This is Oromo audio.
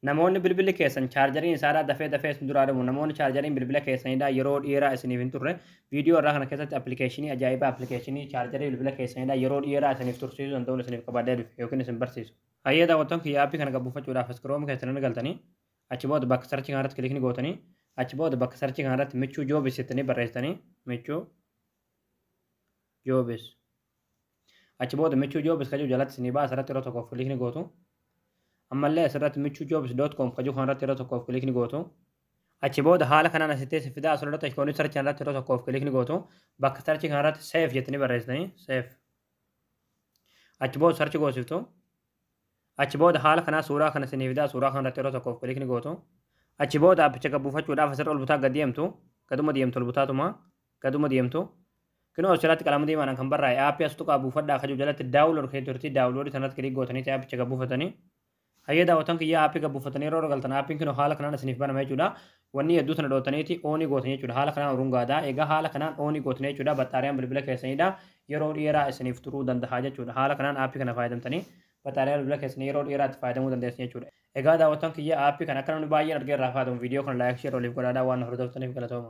namoonni bilbila keessan chaarjariin isaadhaa dafee isin duraa dhumu namoonni chaarjariin bilbila keessanidhaa yeroo dheeraa isiniif hin turre viidiyoo irraa kana keessatti appilikeeshinii ajaa'ibaa appilikeeshinii chaarjarii bilbila keessanidhaa yeroo dheeraa isiniif tursiisuu danda'uun isiniif qabaadee dhufe yookiin isin barsiisu. Hayyee daawwattoon kiyya aappii kana gabbuufachuudhaaf iskroom keessan galtanii achi booda bakka sarchii kanarratti kilikni gootanii achi booda bakka sarchii kanarratti michuu joobis jettanii barreessitanii michuu joobis achi booda michuu joobis kajuu jalatti isinii ba'a asirratti yeroo tokkoof kilikni gootu. ammallee asirratti michuujobs.com kajuu kanarratti yeroo tokkoof kilikni gootu achi booda haala kanaan asitti fidaa asirratti ikoonii sarchii kanarratti yeroo tokkoof kilikni gootu bakka sarchii kanarratti seef jettanii barreessitanii seef achi booda sarchi goosiftu achi booda haala kanaa suuraa kana isinii fidaa suuraa kanarratti yeroo tokkoof kilikni gootu achi booda appicha gabbuufachuudhaaf asirra ol butaa gad deemtu gaduma deemtu ol butaatuma gaduma deemtu kinoo asirratti qalama diimaadhaan kan barraa'e aappii as tuqaa buufadhaa kajuu jalatti daawulood keeturtii daawuloodii sanatti kilik gootanii aappicha gabbuufatanii hayyee daawwattoon kiyya aappii gabbuufatanii yeroo galtan aappiin kun haala kanaan isiniif banama jechuudha. Wanni hedduu sana dhootaniiti oonii gootan jechuudha. Haala kanaan urungaadha. Egaa haala kanaan oonii gootan jechuudha. Battaariyaan bilbila keessanidha. Yeroo dheeraa isiniif turuu danda'a jechuudha. Haala kanaan aappii kana fayyadamtanii battaariyaa bilbila keessanii yeroo dheeraa itti fayyadamuu dandeessu jechuudha. Egaa daawwattoon kiyya aappii kana akka namni baay'een argee irraa fayyadamu viidiyoo kana laayik sheer oliif godhaadhaa waan hordoftaniif galatooma.